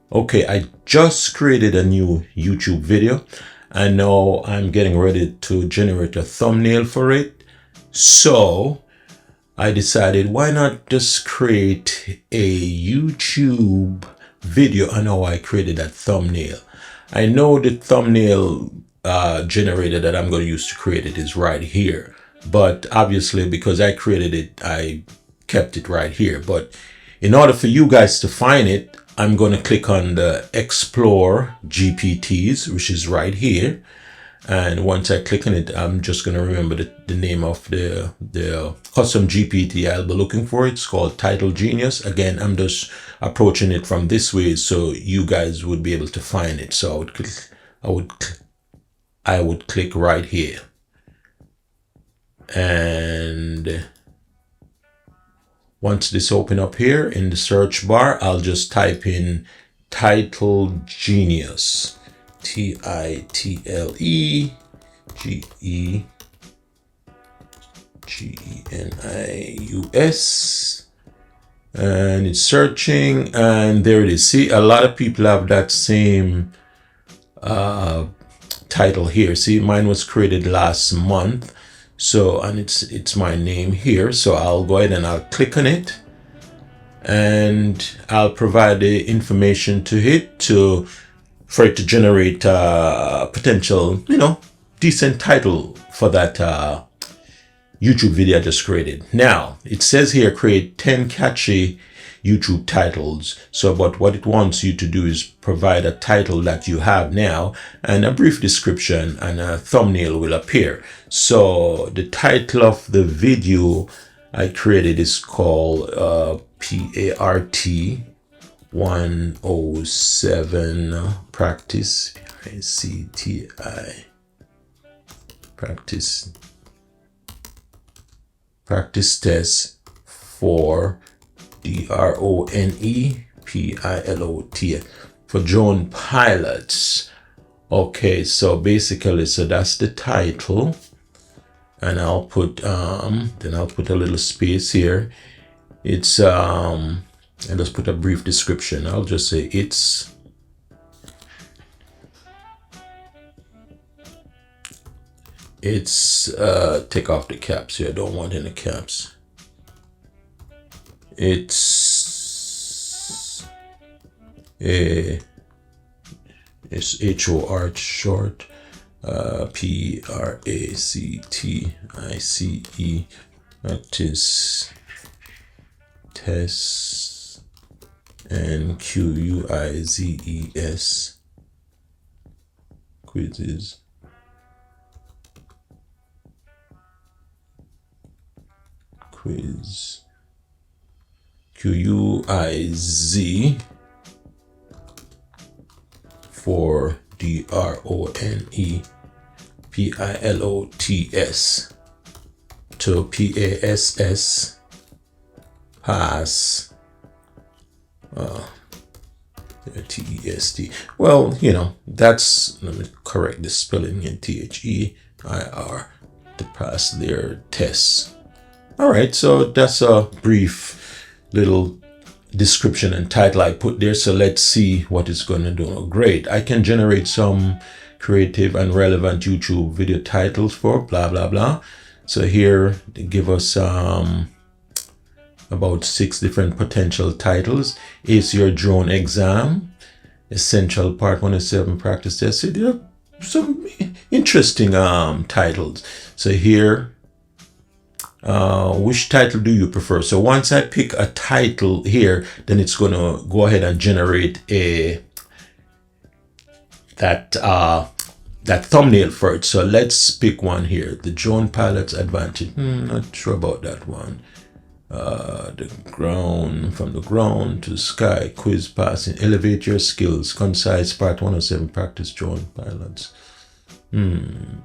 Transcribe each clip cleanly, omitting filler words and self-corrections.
Okay, I just created a new YouTube video and now I'm getting ready to generate a thumbnail for it. So I decided, why not just create a YouTube video on how I created that thumbnail. I know the thumbnail generator that I'm going to use to create it is right here, but obviously because I created it, I kept it right here. But in order for you guys to find it, I'm going to click on the Explore GPTs, which is right here. And once I click on it, I'm just going to remember the name of the custom GPT I'll be looking for. It's called Title Genius. Again, I'm just approaching it from this way so you guys would be able to find it. So I would click right here. And once this open up here in the search bar, I'll just type in Title Genius. TITLEGENIUS, and it's searching, and there it is. See, a lot of people have that same title here. See, mine was created last month, so, and it's my name here. So I'll go ahead and I'll click on it, and I'll provide the information to it for it to generate potential, decent title for that YouTube video I just created. Now, it says here, create 10 catchy YouTube titles. So, but what it wants you to do is provide a title that you have now and a brief description, and a thumbnail will appear. So the title of the video I created is called PART 107 practice, PICTI practice test for DRONE for drone pilots. Okay, so basically, so that's the title, and I'll put then I'll put a little space here. It's and let's put a brief description. I'll just say it's take off the caps here. I don't want any caps. It's HOR short, PRACTICE practice test, and QUIZES quizzes. Quiz QUIZ for DRONE PILOTS to PASS pass TEST. Well, that's, let me correct the spelling in THEIR to pass their tests. All right, so that's a brief little description and title I put there. So let's see what it's going to do. Oh, great. I can generate some creative and relevant YouTube video titles for blah, blah, blah. So here they give us about 6 different potential titles. Ace Your Drone Exam, Essential Part 107 Practice Test. So there are some interesting titles. So here, which title do you prefer? So once I pick a title here, then it's going to go ahead and generate that thumbnail for it. So let's pick one here. The Drone Pilot's Advantage. Not sure about that one. The ground, from the ground to the sky, quiz passing, elevate your skills, concise part 107 practice drone pilots.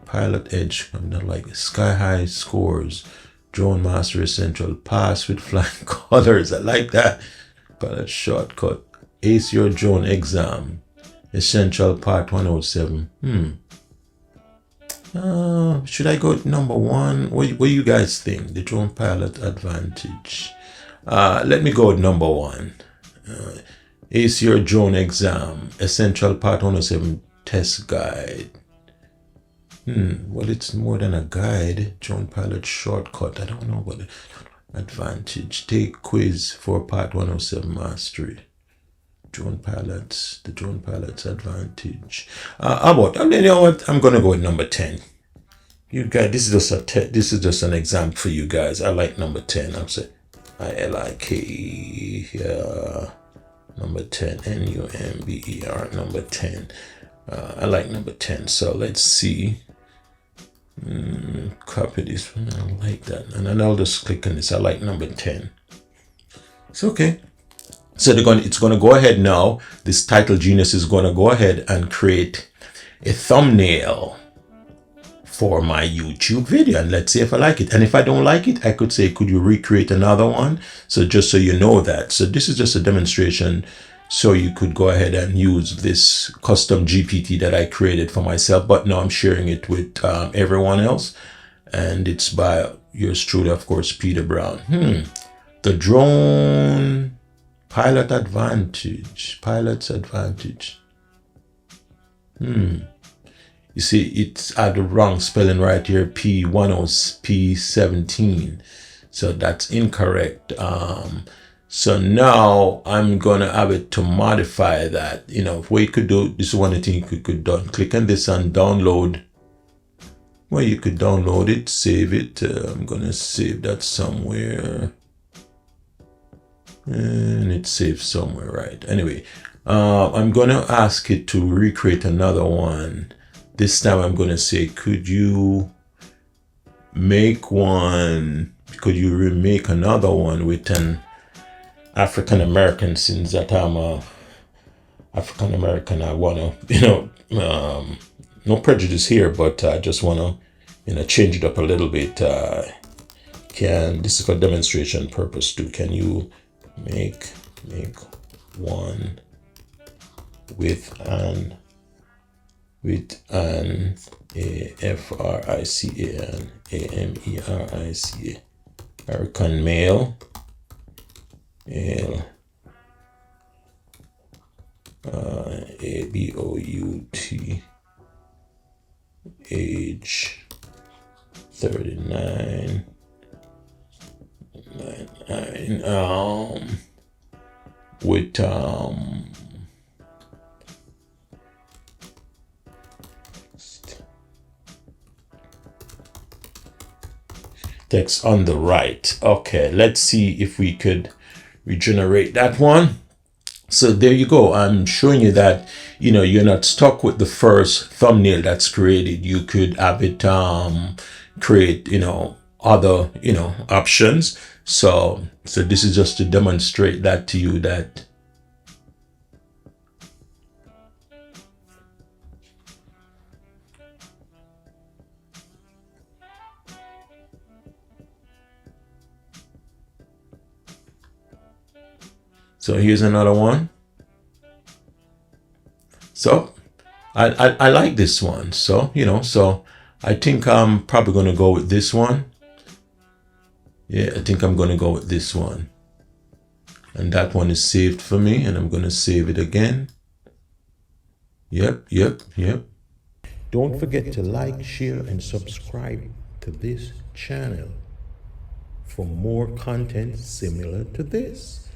Pilot edge, I'm not like sky high scores. Drone Master Essential, pass with flying colors. I like that. Pilot shortcut. Ace Your Drone Exam, Essential Part 107. Should I go with number 1? What do you guys think? The Drone Pilot Advantage. Let me go with number 1. Ace Your Drone Exam, Essential Part 107 Test Guide. Well, it's more than a guide. Drone Pilot Shortcut. I don't know about the advantage. Take quiz for Part 107 Mastery. Drone Pilots, the Drone Pilot's advantage. How about, you know what? I'm going to go with number 10. You guys, this is just an example for you guys. I like number 10. I'm saying ILIKE, number 10, NUMBER, number 10. I like number 10. So let's see. Copy this one. I like that. And then I'll just click on this. I like number 10. It's okay. So it's going to go ahead now. This title genius is going to go ahead and create a thumbnail for my YouTube video, and let's see if I like it. And if I don't like it, I could say, could you recreate another one? So just so you know that. So this is just a demonstration, so you could go ahead and use this custom GPT that I created for myself, but now I'm sharing it with everyone else, and it's by yours truly, of course, Peter Brown. The drone pilot's advantage. You see, it's at the wrong spelling right here, P17. So that's incorrect. So now I'm gonna have it to modify that. You know, what you could do, this is one thing you could do. Click on this and download. Well, you could download it, save it. I'm gonna save that somewhere. And it's saved somewhere, right? Anyway, I'm gonna ask it to recreate another one. This time I'm going to say, could you remake another one with an African American, since that I'm a African American? I want to, no prejudice here, but I just want to, change it up a little bit. This is for demonstration purpose too. Can you make one with an African American male, ABOUT, age 39, with text on the right. Okay, let's see if we could regenerate that one. So there you go. I'm showing you that, you're not stuck with the first thumbnail that's created. You could have it create, other, options. So this is just to demonstrate that to you, that so here's another one. So I like this one. So, so I think I'm probably going to go with this one. Yeah, I think I'm going to go with this one. And that one is saved for me, and I'm going to save it again. Yep. Don't forget to like, share, and subscribe to this channel for more content similar to this.